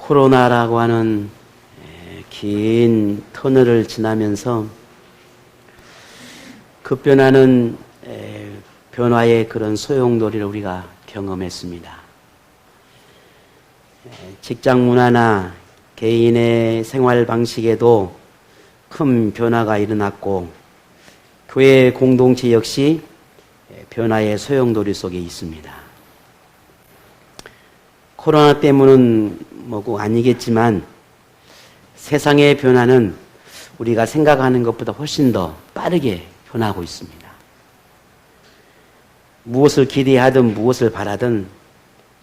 코로나라고 하는 긴 터널을 지나면서 급변하는 변화의 그런 소용돌이를 우리가 경험했습니다. 직장 문화나 개인의 생활 방식에도 큰 변화가 일어났고 교회 공동체 역시 변화의 소용돌이 속에 있습니다. 코로나 때문은 뭐고 아니겠지만 세상의 변화는 우리가 생각하는 것보다 훨씬 더 빠르게 변하고 있습니다. 무엇을 기대하든 무엇을 바라든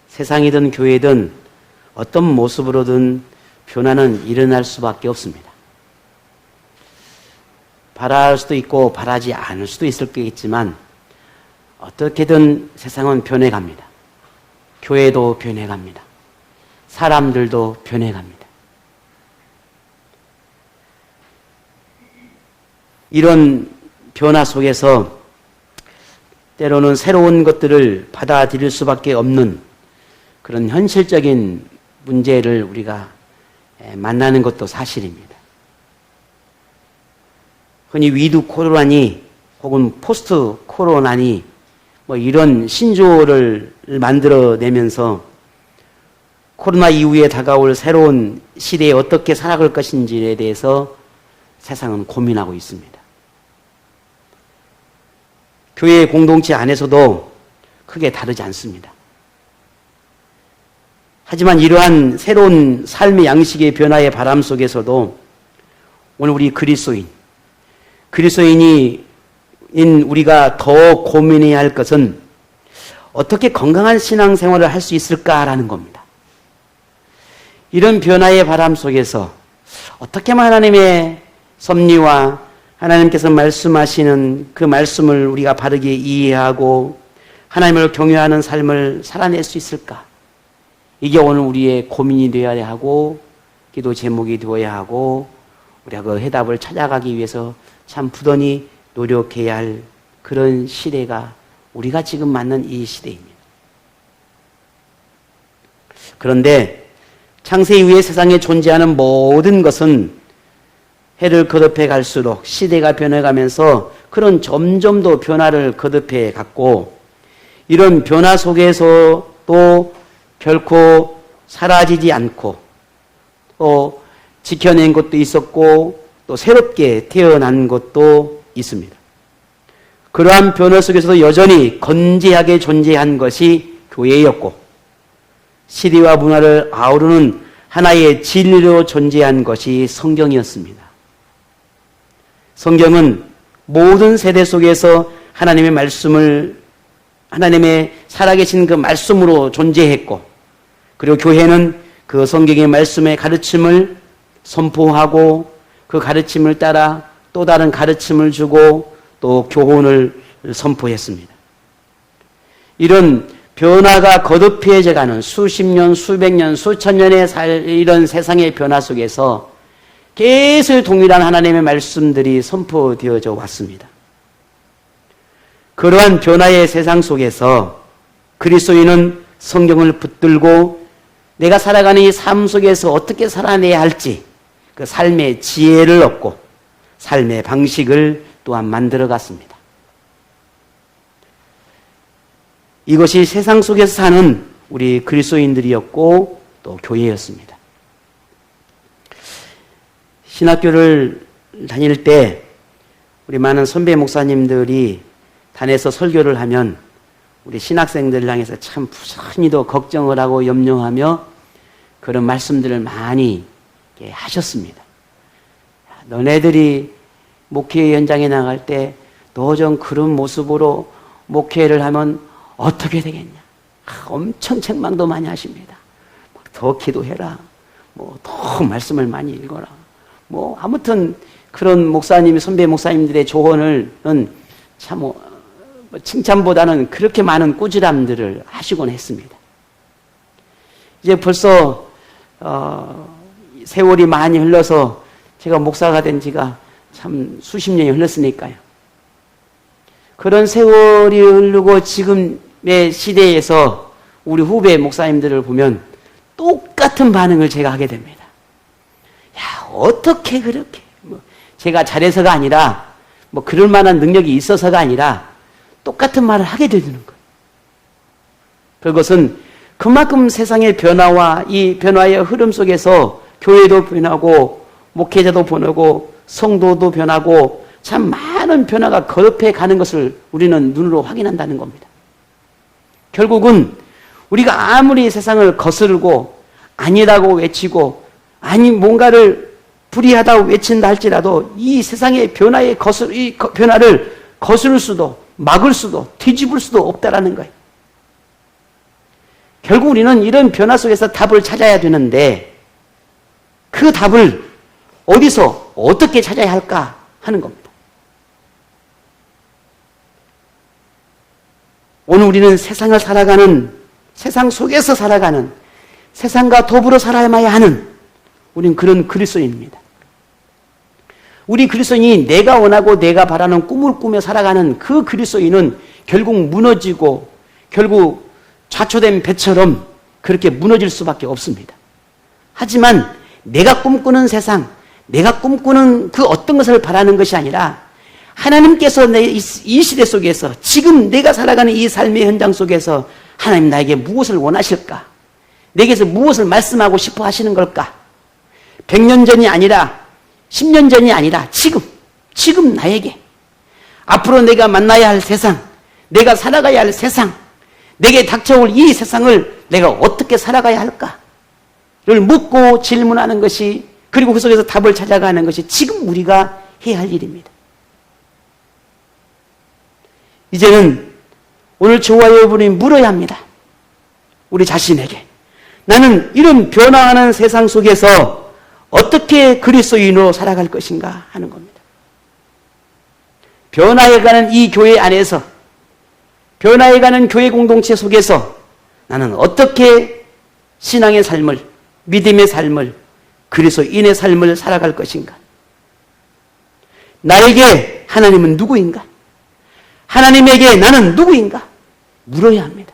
세상이든 교회든 어떤 모습으로든 변화는 일어날 수밖에 없습니다. 바랄 수도 있고 바라지 않을 수도 있을 거겠지만 어떻게든 세상은 변해갑니다. 교회도 변해갑니다. 사람들도 변해갑니다. 이런 변화 속에서 때로는 새로운 것들을 받아들일 수밖에 없는 그런 현실적인 문제를 우리가 만나는 것도 사실입니다. 흔히 위드 코로나니 혹은 포스트 코로나니 뭐 이런 신조어를 만들어내면서 코로나 이후에 다가올 새로운 시대에 어떻게 살아갈 것인지에 대해서 세상은 고민하고 있습니다. 교회 공동체 안에서도 크게 다르지 않습니다. 하지만 이러한 새로운 삶의 양식의 변화의 바람 속에서도 오늘 우리 그리스도인인 우리가 더 고민해야 할 것은 어떻게 건강한 신앙생활을 할 수 있을까라는 겁니다. 이런 변화의 바람 속에서 어떻게 하나님의 섭리와 하나님께서 말씀하시는 그 말씀을 우리가 바르게 이해하고 하나님을 경외하는 삶을 살아낼 수 있을까? 이게 오늘 우리의 고민이 되어야 하고 기도 제목이 되어야 하고 우리가 그 해답을 찾아가기 위해서 참 부단히 노력해야 할 그런 시대가 우리가 지금 맞는 이 시대입니다. 그런데 창세 이후에 세상에 존재하는 모든 것은 해를 거듭해 갈수록 시대가 변해가면서 그런 점점 더 변화를 거듭해 갔고 이런 변화 속에서도 결코 사라지지 않고 또 지켜낸 것도 있었고 또 새롭게 태어난 것도 있습니다. 그러한 변화 속에서도 여전히 건재하게 존재한 것이 교회였고 시대와 문화를 아우르는 하나의 진리로 존재한 것이 성경이었습니다. 성경은 모든 세대 속에서 하나님의 말씀을 하나님의 살아계신 그 말씀으로 존재했고 그리고 교회는 그 성경의 말씀의 가르침을 선포하고 그 가르침을 따라 또 다른 가르침을 주고 또 교훈을 선포했습니다. 이런 변화가 거듭해져가는 수십 년, 수백 년, 수천 년의 이런 세상의 변화 속에서 계속 동일한 하나님의 말씀들이 선포되어져 왔습니다. 그러한 변화의 세상 속에서 그리스도인은 성경을 붙들고 내가 살아가는 이 삶 속에서 어떻게 살아내야 할지 그 삶의 지혜를 얻고 삶의 방식을 또한 만들어 갔습니다. 이것이 세상 속에서 사는 우리 그리스도인들이었고 또 교회였습니다. 신학교를 다닐 때 우리 많은 선배 목사님들이 단에서 설교를 하면 우리 신학생들을 향해서 참 부산히도 걱정을 하고 염려하며 그런 말씀들을 많이 하셨습니다. 너네들이 목회 현장에 나갈 때 너 좀 그런 모습으로 목회를 하면 어떻게 되겠냐. 엄청 책망도 많이 하십니다. 더 기도해라. 더 말씀을 많이 읽어라. 아무튼 그런 목사님, 선배 목사님들의 조언은 참 칭찬보다는 그렇게 많은 꾸지람들을 하시곤 했습니다. 이제 벌써 세월이 많이 흘러서 제가 목사가 된 지가 참 수십 년이 흘렀으니까요. 그런 세월이 흐르고 지금의 시대에서 우리 후배 목사님들을 보면 똑같은 반응을 제가 하게 됩니다. 야, 어떻게 그렇게, 제가 잘해서가 아니라, 그럴 만한 능력이 있어서가 아니라, 똑같은 말을 하게 되는 거예요. 그것은 그만큼 세상의 변화와 이 변화의 흐름 속에서 교회도 변하고, 목회자도 변하고, 성도도 변하고, 참 많은 변화가 거듭해 가는 것을 우리는 눈으로 확인한다는 겁니다. 결국은 우리가 아무리 세상을 거스르고 아니라고 외치고 아니 뭔가를 불의하다고 외친다 할지라도 이 세상의 변화의 이 변화를 거스를 수도 막을 수도 뒤집을 수도 없다라는 거예요. 결국 우리는 이런 변화 속에서 답을 찾아야 되는데 그 답을 어디서 어떻게 찾아야 할까 하는 겁니다. 오늘 우리는 세상을 살아가는, 세상 속에서 살아가는, 세상과 더불어 살아야만 하는 우리는 그런 그리스도인입니다. 우리 그리스도인이 내가 원하고 내가 바라는 꿈을 꾸며 살아가는 그 그리스도인은 결국 무너지고 결국 좌초된 배처럼 그렇게 무너질 수밖에 없습니다. 하지만 내가 꿈꾸는 세상, 내가 꿈꾸는 그 어떤 것을 바라는 것이 아니라 하나님께서 이 시대 속에서 지금 내가 살아가는 이 삶의 현장 속에서 하나님 나에게 무엇을 원하실까? 내게서 무엇을 말씀하고 싶어 하시는 걸까? 100년 전이 아니라 10년 전이 아니라 지금 나에게 앞으로 내가 만나야 할 세상, 내가 살아가야 할 세상, 내게 닥쳐올 이 세상을 내가 어떻게 살아가야 할까를 묻고 질문하는 것이 그리고 그 속에서 답을 찾아가는 것이 지금 우리가 해야 할 일입니다. 이제는 오늘 저와 여러분이 물어야 합니다. 우리 자신에게. 나는 이런 변화하는 세상 속에서 어떻게 그리스도인으로 살아갈 것인가 하는 겁니다. 변화해가는 이 교회 안에서, 변화해가는 교회 공동체 속에서 나는 어떻게 신앙의 삶을, 믿음의 삶을, 그리스도인의 삶을 살아갈 것인가. 나에게 하나님은 누구인가? 하나님에게 나는 누구인가? 물어야 합니다.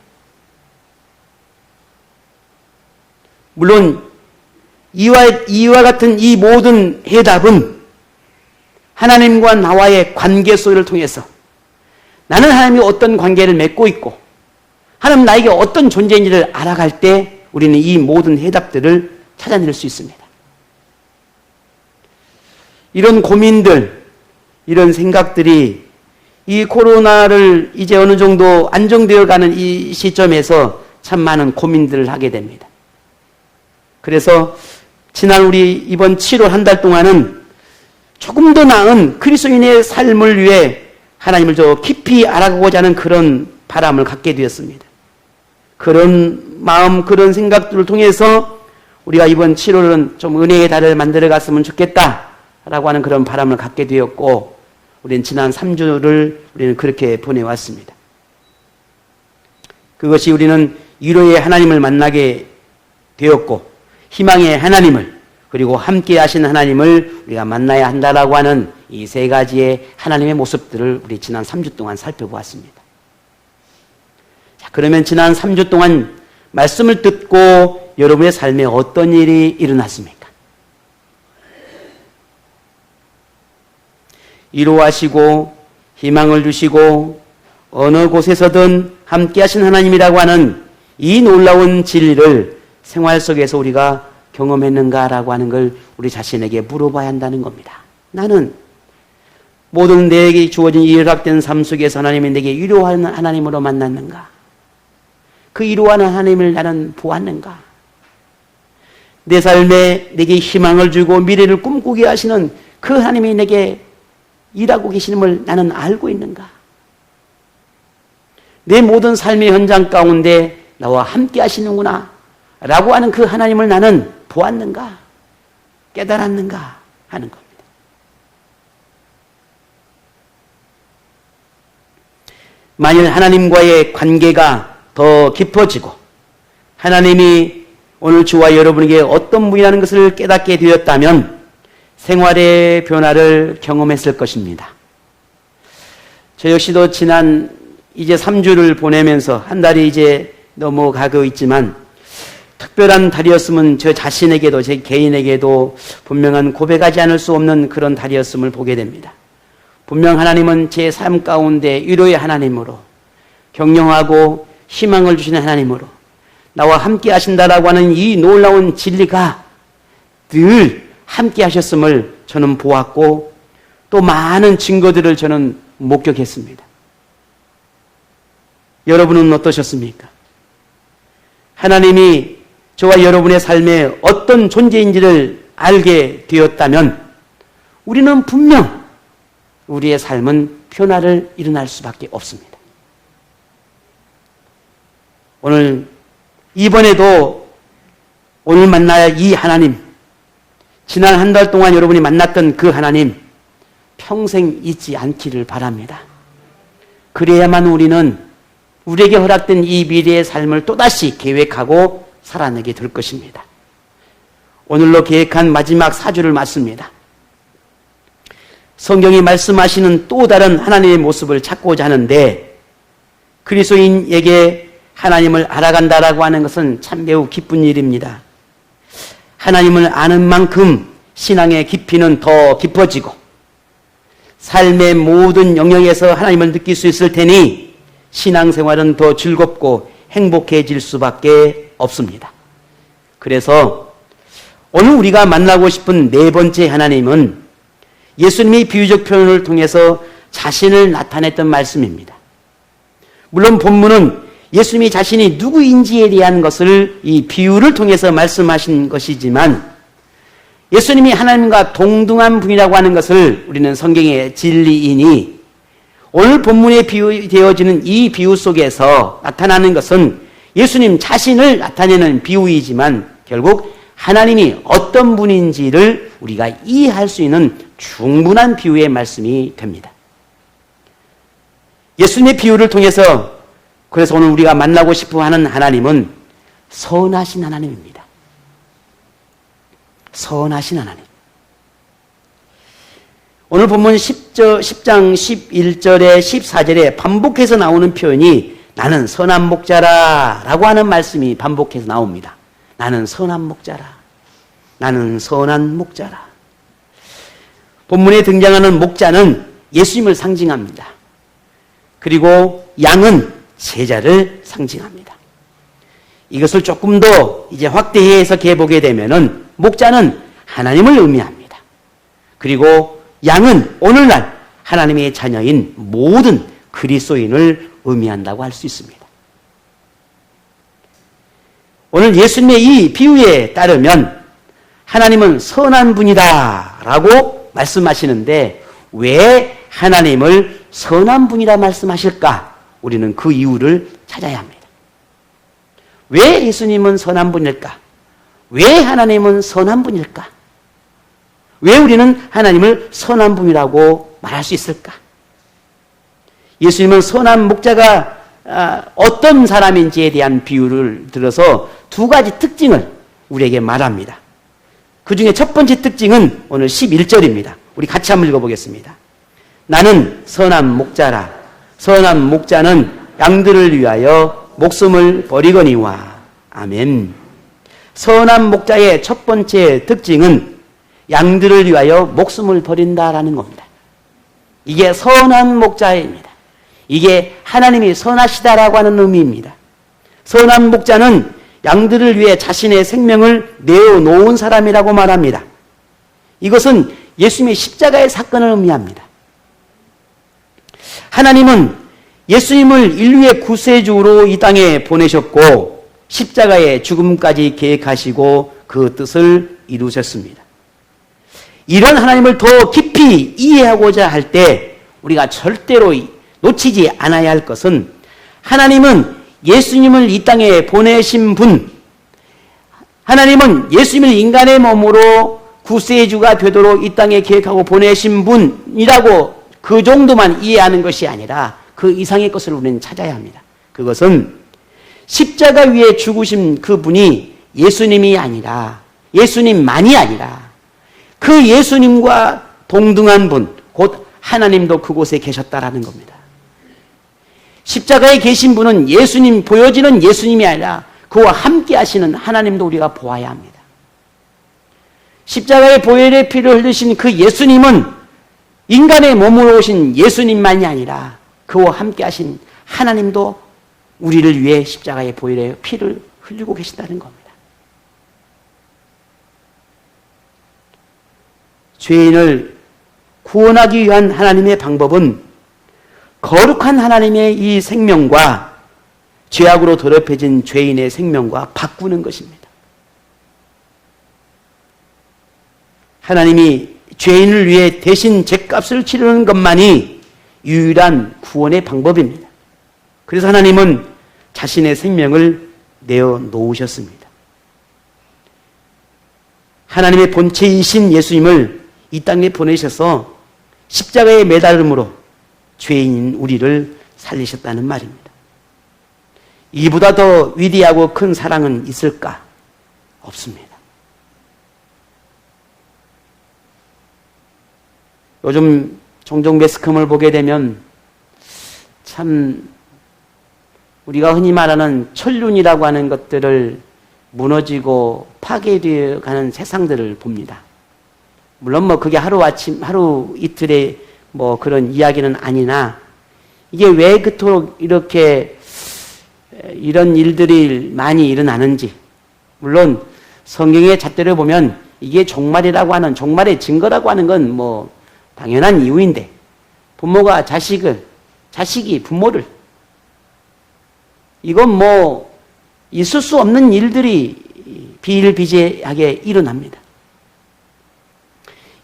물론 이와 같은 이 모든 해답은 하나님과 나와의 관계 속을 통해서 나는 하나님이 어떤 관계를 맺고 있고 하나님 나에게 어떤 존재인지를 알아갈 때 우리는 이 모든 해답들을 찾아낼 수 있습니다. 이런 고민들, 이런 생각들이 이 코로나를 이제 어느 정도 안정되어 가는 이 시점에서 참 많은 고민들을 하게 됩니다. 그래서 지난 우리 이번 7월 한 달 동안은 조금 더 나은 그리스도인의 삶을 위해 하나님을 더 깊이 알아가고자 하는 그런 바람을 갖게 되었습니다. 그런 마음, 그런 생각들을 통해서 우리가 이번 7월은 좀 은혜의 달을 만들어 갔으면 좋겠다라고 하는 그런 바람을 갖게 되었고 우리는 지난 3주를 우리는 그렇게 보내왔습니다. 그것이 우리는 위로의 하나님을 만나게 되었고 희망의 하나님을 그리고 함께 하신 하나님을 우리가 만나야 한다라고 하는 이 세 가지의 하나님의 모습들을 우리 지난 3주 동안 살펴보았습니다. 자, 그러면 지난 3주 동안 말씀을 듣고 여러분의 삶에 어떤 일이 일어났습니까? 위로하시고 희망을 주시고 어느 곳에서든 함께 하신 하나님이라고 하는 이 놀라운 진리를 생활 속에서 우리가 경험했는가라고 하는 걸 우리 자신에게 물어봐야 한다는 겁니다. 나는 모든 내게 주어진 이 열악된 삶 속에서 하나님이 내게 위로하는 하나님으로 만났는가? 그 위로하는 하나님을 나는 보았는가? 내 삶에 내게 희망을 주고 미래를 꿈꾸게 하시는 그 하나님이 내게 일하고 계시는걸 나는 알고 있는가? 내 모든 삶의 현장 가운데 나와 함께 하시는구나 라고 하는 그 하나님을 나는 보았는가? 깨달았는가? 하는 겁니다. 만일 하나님과의 관계가 더 깊어지고 하나님이 오늘 저와 여러분에게 어떤 분이라는 것을 깨닫게 되었다면 생활의 변화를 경험했을 것입니다. 저 역시도 지난 이제 3주를 보내면서 한 달이 이제 넘어가고 있지만 특별한 달이었으면 저 자신에게도 제 개인에게도 분명한 고백하지 않을 수 없는 그런 달이었음을 보게 됩니다. 분명 하나님은 제 삶 가운데 위로의 하나님으로 격려하고 희망을 주시는 하나님으로 나와 함께 하신다라고 하는 이 놀라운 진리가 늘 함께 하셨음을 저는 보았고 또 많은 증거들을 저는 목격했습니다. 여러분은 어떠셨습니까? 하나님이 저와 여러분의 삶에 어떤 존재인지를 알게 되었다면 우리는 분명 우리의 삶은 변화를 일어날 수밖에 없습니다. 이번에도 오늘 만날 이 하나님, 지난 한 달 동안 여러분이 만났던 그 하나님 평생 잊지 않기를 바랍니다. 그래야만 우리는 우리에게 허락된 이 미래의 삶을 또다시 계획하고 살아내게 될 것입니다. 오늘로 계획한 마지막 4주를 맞습니다. 성경이 말씀하시는 또 다른 하나님의 모습을 찾고자 하는데 그리스도인에게 하나님을 알아간다라고 하는 것은 참 매우 기쁜 일입니다. 하나님을 아는 만큼 신앙의 깊이는 더 깊어지고 삶의 모든 영역에서 하나님을 느낄 수 있을 테니 신앙생활은 더 즐겁고 행복해질 수밖에 없습니다. 그래서 오늘 우리가 만나고 싶은 네 번째 하나님은 예수님이 비유적 표현을 통해서 자신을 나타냈던 말씀입니다. 물론 본문은 예수님이 자신이 누구인지에 대한 것을 이 비유를 통해서 말씀하신 것이지만 예수님이 하나님과 동등한 분이라고 하는 것을 우리는 성경의 진리이니 오늘 본문에 비유되어지는 이 비유 속에서 나타나는 것은 예수님 자신을 나타내는 비유이지만 결국 하나님이 어떤 분인지를 우리가 이해할 수 있는 충분한 비유의 말씀이 됩니다. 예수님의 비유를 통해서 그래서 오늘 우리가 만나고 싶어 하는 하나님은 선하신 하나님입니다. 선하신 하나님. 오늘 본문 10장 11절에 14절에 반복해서 나오는 표현이 나는 선한 목자라 라고 하는 말씀이 반복해서 나옵니다. 나는 선한 목자라. 나는 선한 목자라. 본문에 등장하는 목자는 예수님을 상징합니다. 그리고 양은 제자를 상징합니다. 이것을 조금 더 이제 확대해서 보게 되면은 목자는 하나님을 의미합니다. 그리고 양은 오늘날 하나님의 자녀인 모든 그리스도인을 의미한다고 할 수 있습니다. 오늘 예수님의 이 비유에 따르면 하나님은 선한 분이다 라고 말씀하시는데 왜 하나님을 선한 분이라 말씀하실까? 우리는 그 이유를 찾아야 합니다. 왜 예수님은 선한 분일까? 왜 하나님은 선한 분일까? 왜 우리는 하나님을 선한 분이라고 말할 수 있을까? 예수님은 선한 목자가 어떤 사람인지에 대한 비유를 들어서 두 가지 특징을 우리에게 말합니다. 그 중에 첫 번째 특징은 오늘 11절입니다. 우리 같이 한번 읽어보겠습니다. 나는 선한 목자라. 선한 목자는 양들을 위하여 목숨을 버리거니와. 아멘. 선한 목자의 첫 번째 특징은 양들을 위하여 목숨을 버린다라는 겁니다. 이게 선한 목자입니다. 이게 하나님이 선하시다라고 하는 의미입니다. 선한 목자는 양들을 위해 자신의 생명을 내어놓은 사람이라고 말합니다. 이것은 예수님의 십자가의 사건을 의미합니다. 하나님은 예수님을 인류의 구세주로 이 땅에 보내셨고 십자가의 죽음까지 계획하시고 그 뜻을 이루셨습니다. 이런 하나님을 더 깊이 이해하고자 할 때 우리가 절대로 놓치지 않아야 할 것은 하나님은 예수님을 이 땅에 보내신 분, 하나님은 예수님을 인간의 몸으로 구세주가 되도록 이 땅에 계획하고 보내신 분이라고 그 정도만 이해하는 것이 아니라 그 이상의 것을 우리는 찾아야 합니다. 그것은 십자가 위에 죽으신 그분이 예수님이 아니라 예수님만이 아니라 그 예수님과 동등한 분, 곧 하나님도 그곳에 계셨다라는 겁니다. 십자가에 계신 분은 예수님, 보여지는 예수님이 아니라 그와 함께 하시는 하나님도 우리가 보아야 합니다. 십자가의 보혈의 피를 흘리신 그 예수님은 인간의 몸으로 오신 예수님만이 아니라 그와 함께 하신 하나님도 우리를 위해 십자가의 보혈의 피를 흘리고 계신다는 겁니다. 죄인을 구원하기 위한 하나님의 방법은 거룩한 하나님의 이 생명과 죄악으로 더럽혀진 죄인의 생명과 바꾸는 것입니다. 하나님이 죄인을 위해 대신 죄값을 치르는 것만이 유일한 구원의 방법입니다. 그래서 하나님은 자신의 생명을 내어 놓으셨습니다. 하나님의 본체이신 예수님을 이 땅에 보내셔서 십자가에 매달음으로 죄인인 우리를 살리셨다는 말입니다. 이보다 더 위대하고 큰 사랑은 있을까? 없습니다. 요즘 종종 매스컴을 보게 되면 참 우리가 흔히 말하는 천륜이라고 하는 것들을 무너지고 파괴되어 가는 세상들을 봅니다. 물론 그게 하루 이틀의 그런 이야기는 아니나 이게 왜 그토록 이렇게 이런 일들이 많이 일어나는지, 물론 성경의 잣대를 보면 이게 종말의 증거라고 하는 건 당연한 이유인데, 부모가 자식이 부모를, 이건 있을 수 없는 일들이 비일비재하게 일어납니다.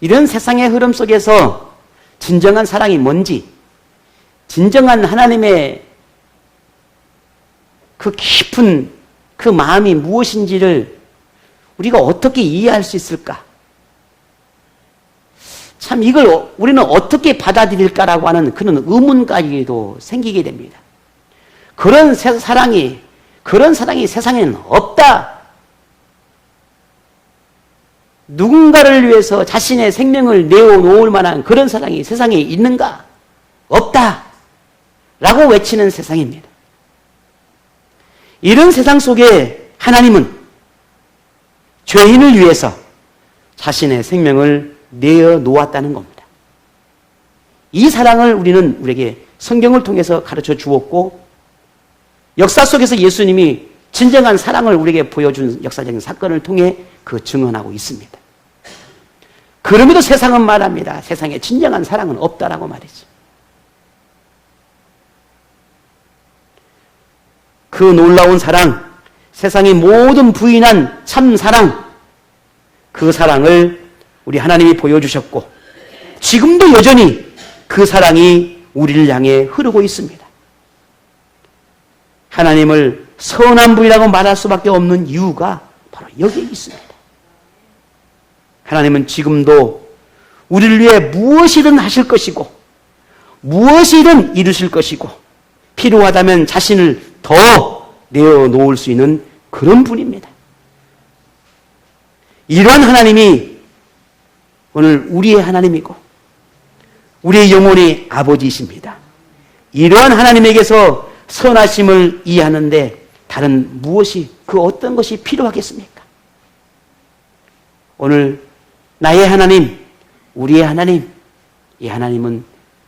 이런 세상의 흐름 속에서 진정한 사랑이 뭔지, 진정한 하나님의 그 깊은 그 마음이 무엇인지를 우리가 어떻게 이해할 수 있을까? 참 이걸 우리는 어떻게 받아들일까라고 하는 그런 의문까지도 생기게 됩니다. 그런 사랑이 세상에는 없다. 누군가를 위해서 자신의 생명을 내어놓을 만한 그런 사랑이 세상에 있는가? 없다. 라고 외치는 세상입니다. 이런 세상 속에 하나님은 죄인을 위해서 자신의 생명을 내어놓았다는 겁니다. 이 사랑을 우리는 우리에게 성경을 통해서 가르쳐 주었고, 역사 속에서 예수님이 진정한 사랑을 우리에게 보여준 역사적인 사건을 통해 그 증언하고 있습니다. 그럼에도 세상은 말합니다. 세상에 진정한 사랑은 없다라고 말이죠. 그 놀라운 사랑, 세상의 모든 부인한 참 사랑, 그 사랑을 우리 하나님이 보여주셨고 지금도 여전히 그 사랑이 우리를 향해 흐르고 있습니다. 하나님을 선한 분이라고 말할 수밖에 없는 이유가 바로 여기에 있습니다. 하나님은 지금도 우리를 위해 무엇이든 하실 것이고 무엇이든 이루실 것이고 필요하다면 자신을 더 내어놓을 수 있는 그런 분입니다. 이러한 하나님이 오늘 우리의 하나님이고 우리의 영혼의 아버지이십니다. 이러한 하나님에게서 선하심을 이해하는데 다른 무엇이, 그 어떤 것이 필요하겠습니까? 오늘 나의 하나님, 우리의 하나님, 이 하나님은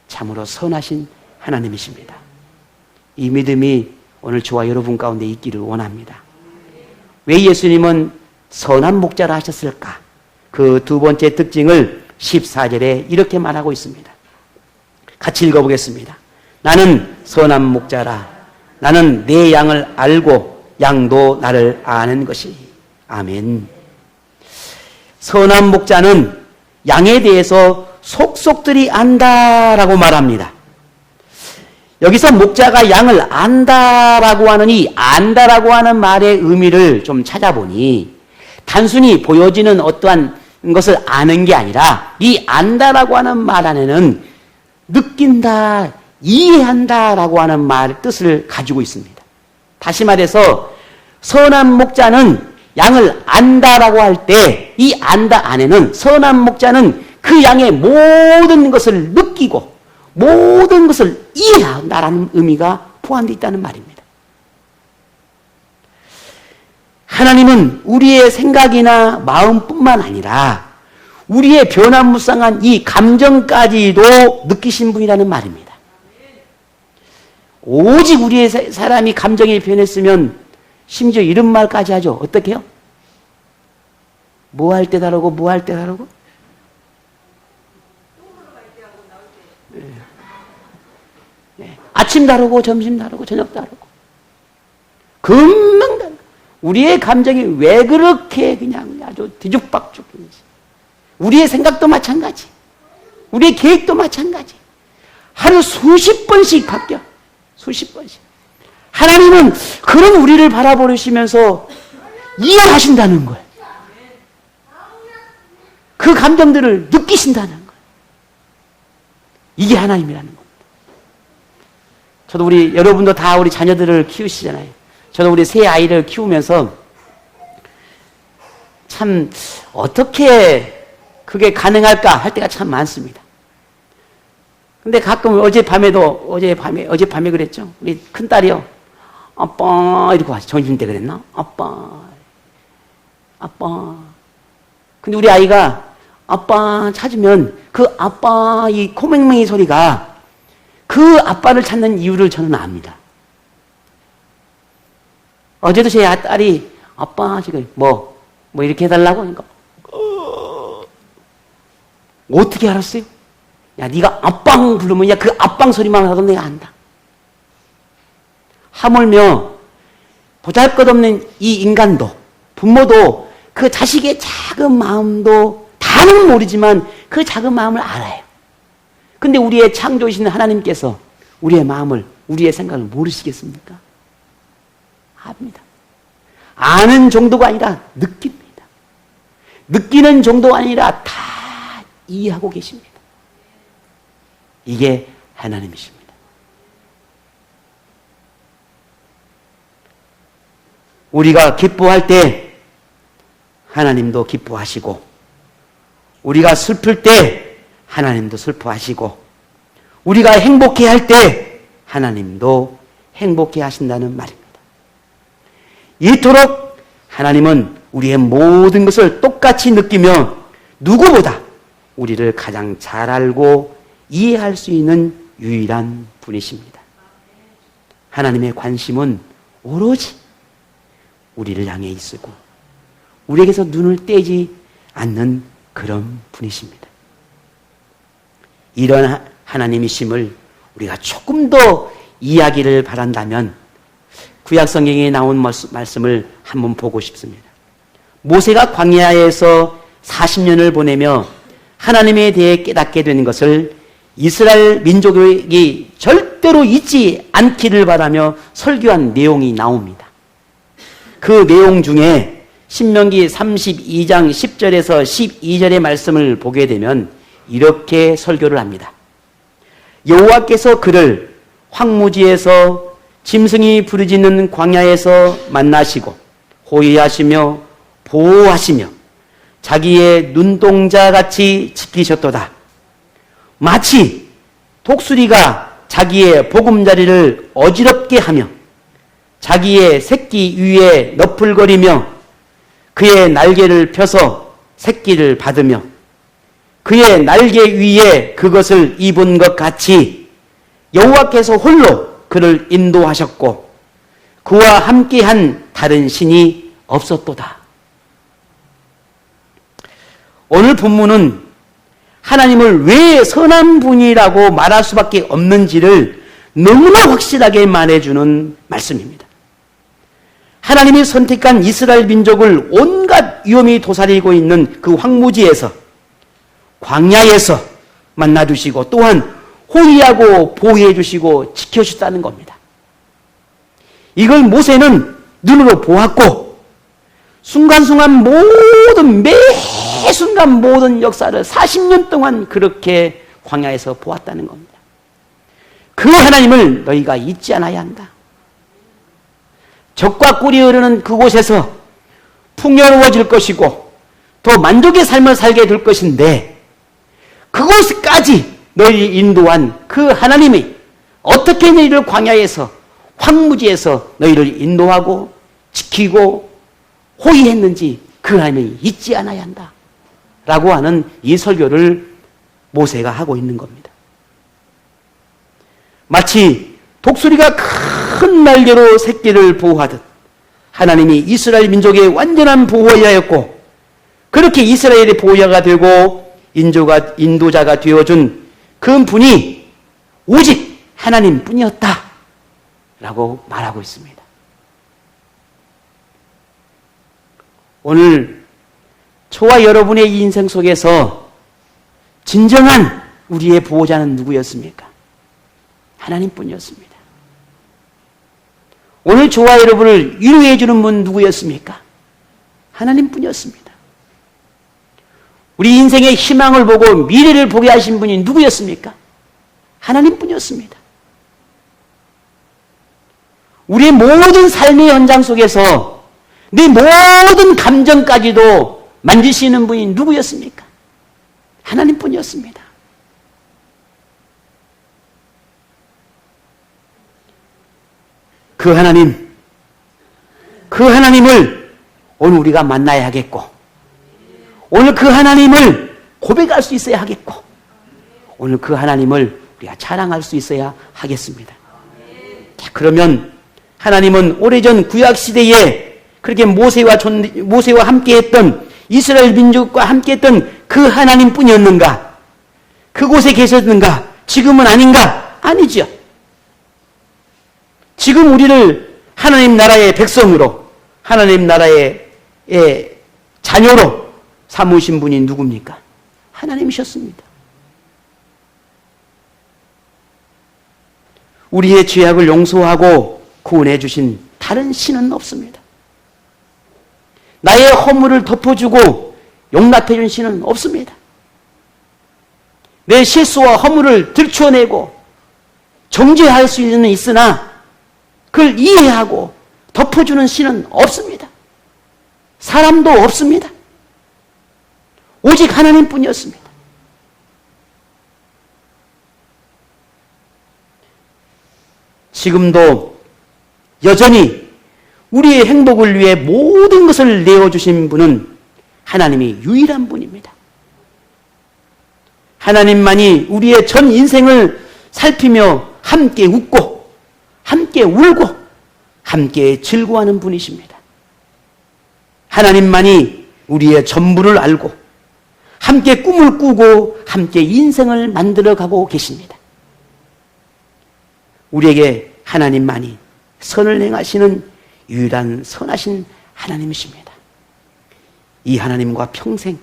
참으로 선하신 하나님이십니다. 이 믿음이 오늘 저와 여러분 가운데 있기를 원합니다. 왜 예수님은 선한 목자라 하셨을까? 그 두 번째 특징을 14절에 이렇게 말하고 있습니다. 같이 읽어보겠습니다. 나는 선한 목자라. 나는 내 양을 알고 양도 나를 아는 것이. 아멘. 선한 목자는 양에 대해서 속속들이 안다라고 말합니다. 여기서 목자가 양을 안다라고 하는 이 안다라고 하는 말의 의미를 좀 찾아보니 단순히 보여지는 어떠한 것을 아는 게 아니라 이 안다라고 하는 말 안에는 느낀다, 이해한다라고 하는 말 뜻을 가지고 있습니다. 다시 말해서 선한 목자는 양을 안다라고 할 때 이 안다 안에는 선한 목자는 그 양의 모든 것을 느끼고 모든 것을 이해한다라는 의미가 포함되어 있다는 말입니다. 하나님은 우리의 생각이나 마음뿐만 아니라 우리의 변화무쌍한 이 감정까지도 느끼신 분이라는 말입니다. 오직 우리의 사람이 감정이 변했으면 심지어 이런 말까지 하죠. 어떻게 해요? 뭐 할 때 다르고 뭐 할 때 다르고? 아침 다르고 점심 다르고 저녁 다르고 금방 다르고. 우리의 감정이 왜 그렇게 그냥 아주 뒤죽박죽인지. 우리의 생각도 마찬가지. 우리의 계획도 마찬가지. 하루 수십 번씩 바뀌어. 수십 번씩. 하나님은 그런 우리를 바라보시면서 이해하신다는 거예요. 그 감정들을 느끼신다는 거예요. 이게 하나님이라는 겁니다. 저도 우리 여러분도 다 우리 자녀들을 키우시잖아요. 저도 우리 새 아이를 키우면서 참 어떻게 그게 가능할까 할 때가 참 많습니다. 근데 가끔 어젯밤에 그랬죠. 우리 큰딸이요. 아빠 이러고 와서 점심 때 그랬나? 아빠. 근데 우리 아이가 아빠 찾으면 그 아빠 이 코맹맹이 소리가 그 아빠를 찾는 이유를 저는 압니다. 어제도 제 딸이 아빠 지금 뭐 이렇게 해달라고 하니까 어떻게 알았어요? 야 네가 아빵 부르면 야 그 아빵 소리만 하고 내가 안다. 하물며 보잘것없는 이 인간도 부모도 그 자식의 작은 마음도 다는 모르지만 그 작은 마음을 알아요. 근데 우리의 창조이신 하나님께서 우리의 마음을 우리의 생각을 모르시겠습니까? 압니다. 아는 정도가 아니라 느낍니다. 느끼는 정도가 아니라 다 이해하고 계십니다. 이게 하나님이십니다. 우리가 기뻐할 때 하나님도 기뻐하시고 우리가 슬플 때 하나님도 슬퍼하시고 우리가 행복해할 때 하나님도 행복해 하신다는 말입니다. 이토록 하나님은 우리의 모든 것을 똑같이 느끼며 누구보다 우리를 가장 잘 알고 이해할 수 있는 유일한 분이십니다. 하나님의 관심은 오로지 우리를 향해 있고 우리에게서 눈을 떼지 않는 그런 분이십니다. 이런 하나님이심을 우리가 조금 더 이해하기를 바란다면 구약성경에 나온 말씀을 한번 보고 싶습니다. 모세가 광야에서 40년을 보내며 하나님에 대해 깨닫게 되는 것을 이스라엘 민족이 절대로 잊지 않기를 바라며 설교한 내용이 나옵니다. 그 내용 중에 신명기 32장 10절에서 12절의 말씀을 보게 되면 이렇게 설교를 합니다. 여호와께서 그를 황무지에서 짐승이 부르짖는 광야에서 만나시고 호위하시며 보호하시며 자기의 눈동자같이 지키셨도다. 마치 독수리가 자기의 보금자리를 어지럽게 하며 자기의 새끼 위에 너풀거리며 그의 날개를 펴서 새끼를 받으며 그의 날개 위에 그것을 입은 것 같이 여호와께서 홀로 그를 인도하셨고 그와 함께한 다른 신이 없었도다. 오늘 본문은 하나님을 왜 선한 분이라고 말할 수밖에 없는지를 너무나 확실하게 말해주는 말씀입니다. 하나님이 선택한 이스라엘 민족을 온갖 위험이 도사리고 있는 그 황무지에서 광야에서 만나주시고 또한 호위하고 보호해 주시고 지켜주셨다는 겁니다. 이걸 모세는 눈으로 보았고 순간순간 매 순간 모든 역사를 40년 동안 그렇게 광야에서 보았다는 겁니다. 그 하나님을 너희가 잊지 않아야 한다. 적과 꿀이 흐르는 그곳에서 풍요로워질 것이고 더 만족의 삶을 살게 될 것인데 그곳까지 너희를 인도한 그 하나님이 어떻게 너희를 광야에서 황무지에서 너희를 인도하고 지키고 호의했는지 그 하나님이 잊지 않아야 한다 라고 하는 이 설교를 모세가 하고 있는 겁니다. 마치 독수리가 큰 날개로 새끼를 보호하듯 하나님이 이스라엘 민족의 완전한 보호자였고 그렇게 이스라엘의 보호자가 되고 인도자가 되어준 그 분이 오직 하나님뿐이었다 라고 말하고 있습니다. 오늘 저와 여러분의 이 인생 속에서 진정한 우리의 보호자는 누구였습니까? 하나님뿐이었습니다. 오늘 저와 여러분을 위로해 주는 분 누구였습니까? 하나님뿐이었습니다. 우리 인생의 희망을 보고 미래를 보게 하신 분이 누구였습니까? 하나님뿐이었습니다. 우리의 모든 삶의 현장 속에서 내 모든 감정까지도 만지시는 분이 누구였습니까? 하나님뿐이었습니다. 그 하나님을 오늘 우리가 만나야 하겠고, 오늘 그 하나님을 고백할 수 있어야 하겠고, 오늘 그 하나님을 우리가 찬양할 수 있어야 하겠습니다. 자, 그러면 하나님은 오래전 구약시대에 그렇게 모세와 함께했던 이스라엘 민족과 함께했던 그 하나님뿐이었는가? 그곳에 계셨는가? 지금은 아닌가? 아니죠. 지금 우리를 하나님 나라의 백성으로, 하나님 나라의 자녀로 삼으신 분이 누굽니까? 하나님이셨습니다. 우리의 죄악을 용서하고 구원해 주신 다른 신은 없습니다. 나의 허물을 덮어주고 용납해 준 신은 없습니다. 내 실수와 허물을 들춰내고 정죄할 수는 있으나 그걸 이해하고 덮어주는 신은 없습니다. 사람도 없습니다. 오직 하나님뿐이었습니다. 지금도 여전히 우리의 행복을 위해 모든 것을 내어주신 분은 하나님이 유일한 분입니다. 하나님만이 우리의 전 인생을 살피며 함께 웃고 함께 울고 함께 즐거워하는 분이십니다. 하나님만이 우리의 전부를 알고 함께 꿈을 꾸고 함께 인생을 만들어가고 계십니다. 우리에게 하나님만이 선을 행하시는 유일한 선하신 하나님이십니다. 이 하나님과 평생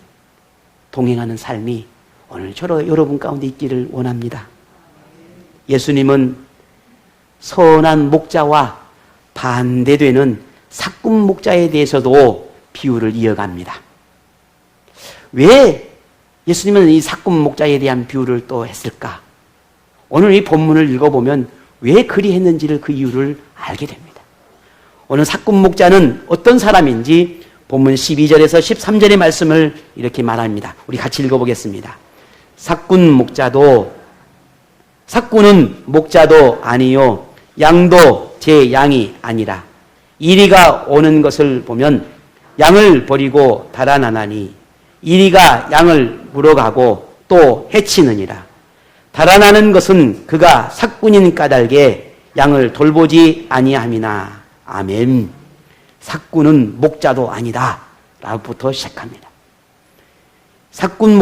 동행하는 삶이 오늘 여러분 가운데 있기를 원합니다. 예수님은 선한 목자와 반대되는 삭군 목자에 대해서도 비유를 이어갑니다. 왜 예수님은 이 삭군 목자에 대한 비유를 또 했을까? 오늘 이 본문을 읽어보면 왜 그리 했는지를 그 이유를 알게 됩니다. 오늘 삭군 목자는 어떤 사람인지 본문 12절에서 13절의 말씀을 이렇게 말합니다. 우리 같이 읽어보겠습니다. 삭군은 목자도 아니요 양도 제 양이 아니라 이리가 오는 것을 보면 양을 버리고 달아나나니 이리가 양을 물어가고 또 해치느니라. 달아나는 것은 그가 삭군인 까닭에 양을 돌보지 아니함이나. 아멘. 삭군은 목자도 아니다 라고부터 시작합니다. 삭군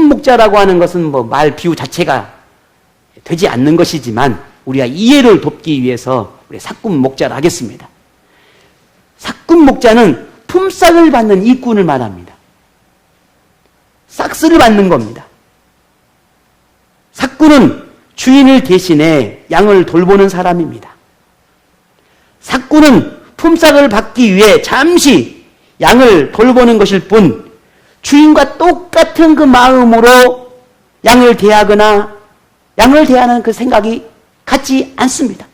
목자라고 하는 것은 말 비유 자체가 되지 않는 것이지만 우리가 이해를 돕기 위해서 우리 삭군 목자를 하겠습니다. 삭군 목자는 품삯을 받는 일꾼을 말합니다. 싹스를 받는 겁니다. 삭군은 주인을 대신해 양을 돌보는 사람입니다. 삭군은 품삯을 받기 위해 잠시 양을 돌보는 것일 뿐 주인과 똑같은 그 마음으로 양을 대하거나 양을 대하는 그 생각이 같지 않습니다.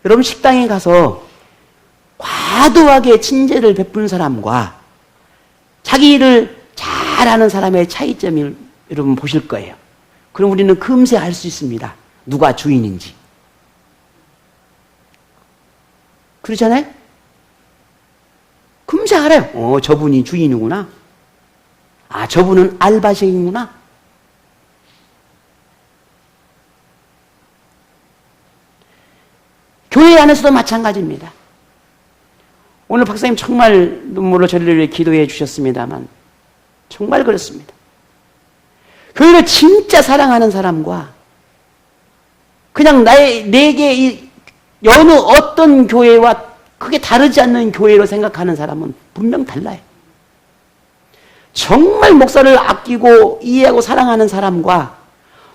여러분 식당에 가서 과도하게 친절을 베푸는 사람과 자기 일을 잘하는 사람의 차이점을 여러분 보실 거예요. 그럼 우리는 금세 알 수 있습니다. 누가 주인인지. 그러잖아요? 금세 알아요. 저분이 주인이구나. 아, 저분은 알바생이구나. 교회 안에서도 마찬가지입니다. 오늘 박사님 정말 눈물로 저를 위해 기도해 주셨습니다만 정말 그렇습니다. 교회를 진짜 사랑하는 사람과 그냥 내게 여느 어떤 교회와 크게 다르지 않는 교회로 생각하는 사람은 분명 달라요. 정말 목사를 아끼고 이해하고 사랑하는 사람과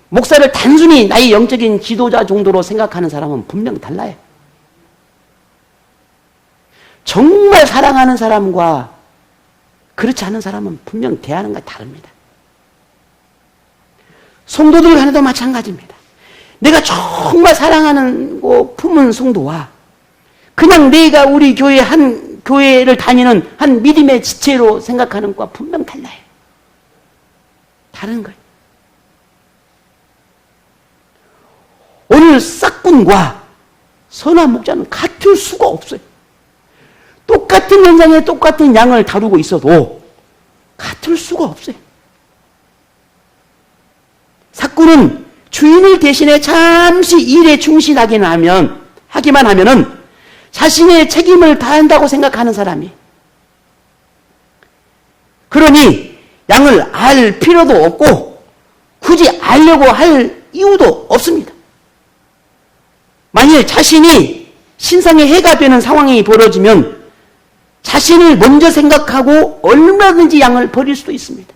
목사를 단순히 나의 영적인 지도자 정도로 생각하는 사람은 분명 달라요. 정말 사랑하는 사람과 그렇지 않은 사람은 분명 대하는 게 다릅니다. 성도들 간에도 마찬가지입니다. 내가 정말 사랑하는 거 품은 성도와 그냥 내가 우리 교회 교회를 다니는 한 믿음의 지체로 생각하는 것과 분명 달라요. 다른 거예요. 오늘 싹군과 선한 목자는 같을 수가 없어요. 똑같은 현장에 똑같은 양을 다루고 있어도 같을 수가 없어요. 삭군은 주인을 대신해 잠시 일에 충실하기만 하면은 자신의 책임을 다한다고 생각하는 사람이. 그러니 양을 알 필요도 없고 굳이 알려고 할 이유도 없습니다. 만일 자신이 신상에 해가 되는 상황이 벌어지면 자신을 먼저 생각하고 얼마든지 양을 버릴 수도 있습니다.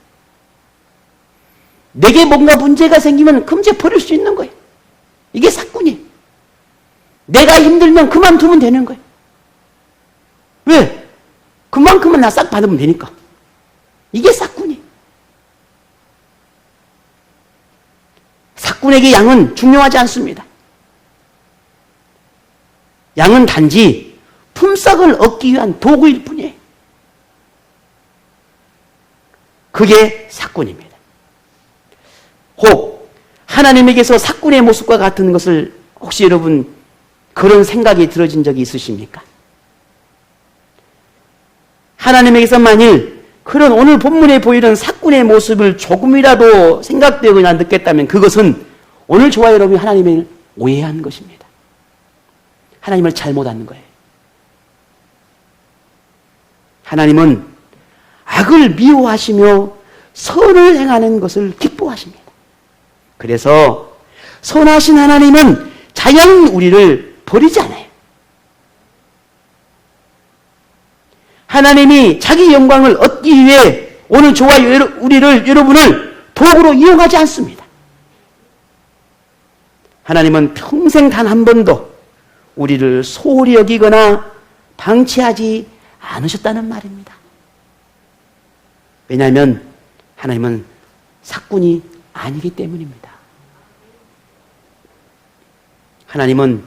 내게 뭔가 문제가 생기면 금세 버릴 수 있는 거예요. 이게 삭군이에요. 내가 힘들면 그만두면 되는 거예요. 왜? 그만큼은 나 싹 받으면 되니까. 이게 삭군이에요. 삭군에게 양은 중요하지 않습니다. 양은 단지 품삯을 얻기 위한 도구일 뿐이에요. 그게 삭군입니다. 혹 하나님에게서 삭군의 모습과 같은 것을 혹시 여러분 그런 생각이 들어진 적이 있으십니까? 하나님에게서 만일 그런 오늘 본문에 보이는 삭군의 모습을 조금이라도 생각되거나 느꼈다면 그것은 오늘 저와 여러분이 하나님을 오해한 것입니다. 하나님을 잘못 아는 거예요. 하나님은 악을 미워하시며 선을 행하는 것을 기뻐하십니다. 그래서 선하신 하나님은 자연 우리를 버리지 않아요. 하나님이 자기 영광을 얻기 위해 오늘 저와 여러분을 도구로 이용하지 않습니다. 하나님은 평생 단 한 번도 우리를 소홀히 여기거나 방치하지 않으셨다는 말입니다. 왜냐하면 하나님은 삭군이 아니기 때문입니다. 하나님은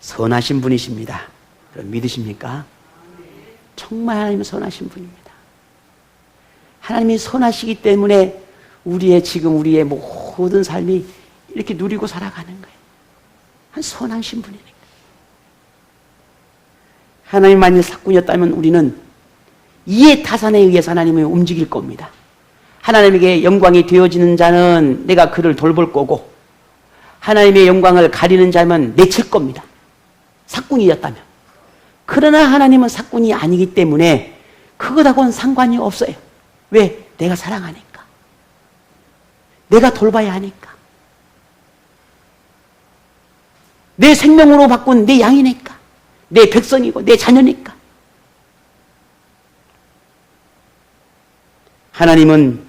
선하신 분이십니다. 여러분 믿으십니까? 정말 하나님은 선하신 분입니다. 하나님이 선하시기 때문에 우리의 모든 삶이 이렇게 누리고 살아가는 거예요. 한 선하신 분이니까. 하나님 만일 삭군이었다면 우리는 이해 타산에 의해서 하나님을 움직일 겁니다. 하나님에게 영광이 되어지는 자는 내가 그를 돌볼 거고 하나님의 영광을 가리는 자면 내칠 겁니다. 삭군이었다면. 그러나 하나님은 삭군이 아니기 때문에 그것하고는 상관이 없어요. 왜? 내가 사랑하니까. 내가 돌봐야 하니까. 내 생명으로 바꾼 내 양이니까. 내 백성이고 내 자녀니까. 하나님은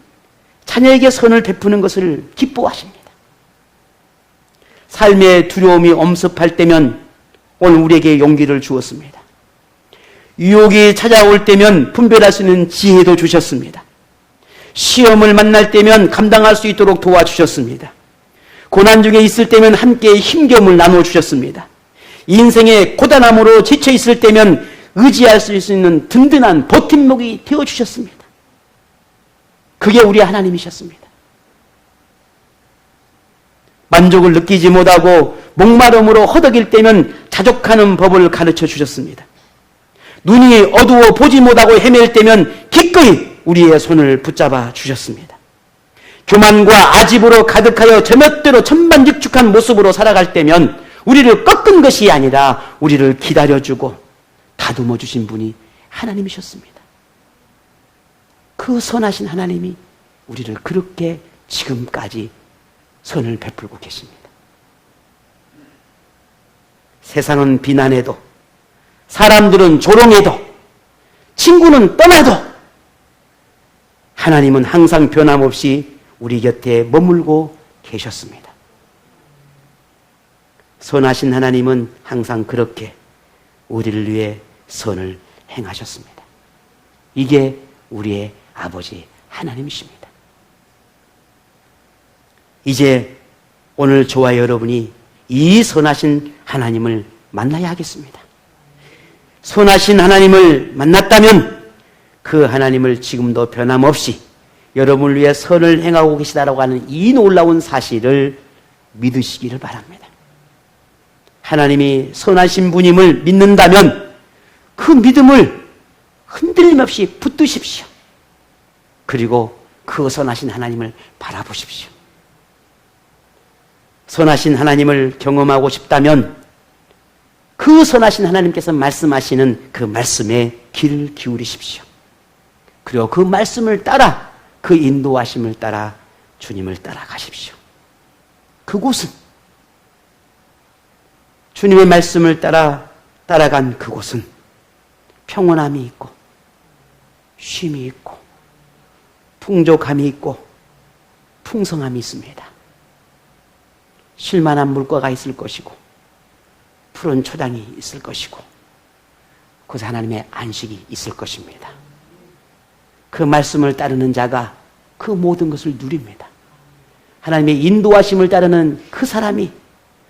자녀에게 선을 베푸는 것을 기뻐하십니다. 삶의 두려움이 엄습할 때면 오늘 우리에게 용기를 주었습니다. 유혹이 찾아올 때면 분별할 수 있는 지혜도 주셨습니다. 시험을 만날 때면 감당할 수 있도록 도와주셨습니다. 고난 중에 있을 때면 함께 힘겨움을 나눠주셨습니다. 인생의 고단함으로 지쳐 있을 때면 의지할 수 있는 든든한 버팀목이 되어주셨습니다. 그게 우리 하나님이셨습니다. 만족을 느끼지 못하고 목마름으로 허덕일 때면 자족하는 법을 가르쳐 주셨습니다. 눈이 어두워 보지 못하고 헤맬 때면 기꺼이 우리의 손을 붙잡아 주셨습니다. 교만과 아집으로 가득하여 제멋대로 천반직축한 모습으로 살아갈 때면 우리를 꺾은 것이 아니라 우리를 기다려주고 다듬어 주신 분이 하나님이셨습니다. 그 선하신 하나님이 우리를 그렇게 지금까지 선을 베풀고 계십니다. 세상은 비난해도, 사람들은 조롱해도, 친구는 떠나도 하나님은 항상 변함없이 우리 곁에 머물고 계셨습니다. 선하신 하나님은 항상 그렇게 우리를 위해 선을 행하셨습니다. 이게 우리의 아버지 하나님이십니다. 이제 오늘 저와 여러분이 이 선하신 하나님을 만나야 하겠습니다. 선하신 하나님을 만났다면 그 하나님을 지금도 변함없이 여러분을 위해 선을 행하고 계시다라고 하는 이 놀라운 사실을 믿으시기를 바랍니다. 하나님이 선하신 분임을 믿는다면 그 믿음을 흔들림 없이 붙드십시오. 그리고 그 선하신 하나님을 바라보십시오. 선하신 하나님을 경험하고 싶다면 그 선하신 하나님께서 말씀하시는 그 말씀에 귀를 기울이십시오. 그리고 그 말씀을 따라, 그 인도하심을 따라 주님을 따라가십시오. 그곳은, 주님의 말씀을 따라간 그곳은 평온함이 있고 쉼이 있고 풍족함이 있고 풍성함이 있습니다. 쉴만한 물가가 있을 것이고 푸른 초장이 있을 것이고 그곳에 하나님의 안식이 있을 것입니다. 그 말씀을 따르는 자가 그 모든 것을 누립니다. 하나님의 인도하심을 따르는 그 사람이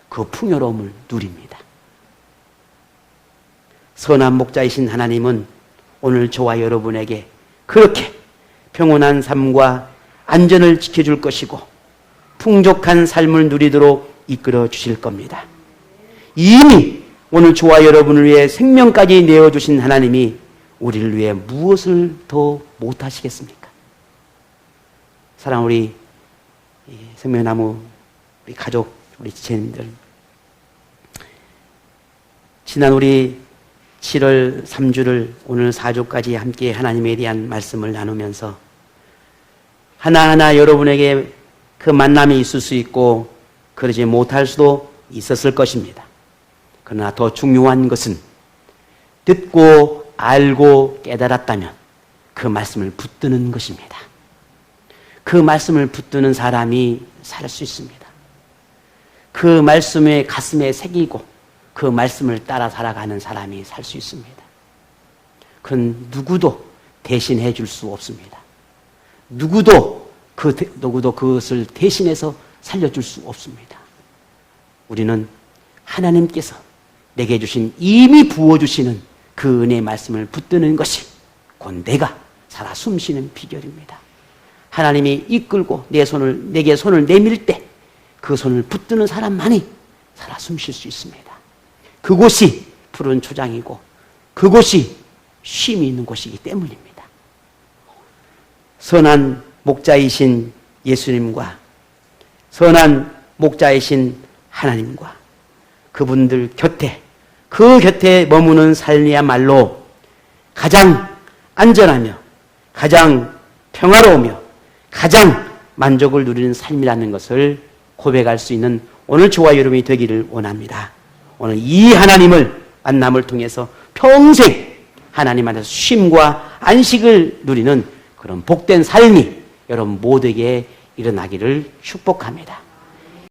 그 풍요로움을 누립니다. 선한 목자이신 하나님은 오늘 저와 여러분에게 그렇게 평온한 삶과 안전을 지켜줄 것이고 풍족한 삶을 누리도록 이끌어 주실 겁니다. 이미 오늘 저와 여러분을 위해 생명까지 내어주신 하나님이 우리를 위해 무엇을 더 못하시겠습니까? 사랑하는 우리 생명나무 우리 가족, 우리 지체님들, 지난 우리 7월 3주를 오늘 4주까지 함께 하나님에 대한 말씀을 나누면서 하나하나 여러분에게 그 만남이 있을 수 있고 그러지 못할 수도 있었을 것입니다. 그러나 더 중요한 것은 듣고 알고 깨달았다면 그 말씀을 붙드는 것입니다. 그 말씀을 붙드는 사람이 살 수 있습니다. 그 말씀에 가슴에 새기고 그 말씀을 따라 살아가는 사람이 살 수 있습니다. 그건 누구도 대신해 줄 수 없습니다. 누구도 그것을 대신해서 살려줄 수 없습니다. 우리는 하나님께서 내게 주신 이미 부어주시는 그 은혜의 말씀을 붙드는 것이 곧 내가 살아 숨쉬는 비결입니다. 하나님이 이끌고 내게 손을 내밀 때 그 손을 붙드는 사람만이 살아 숨쉴 수 있습니다. 그곳이 푸른 초장이고 그곳이 쉼이 있는 곳이기 때문입니다. 선한 목자이신 예수님과 선한 목자이신 하나님과 그분들 곁에 그 곁에 머무는 삶이야말로 가장 안전하며 가장 평화로우며 가장 만족을 누리는 삶이라는 것을 고백할 수 있는 오늘 저와 여러분이 되기를 원합니다. 오늘 이 하나님을 만남을 통해서 평생 하나님 안에서 쉼과 안식을 누리는 그런 복된 삶이 여러분 모두에게 일어나기를 축복합니다.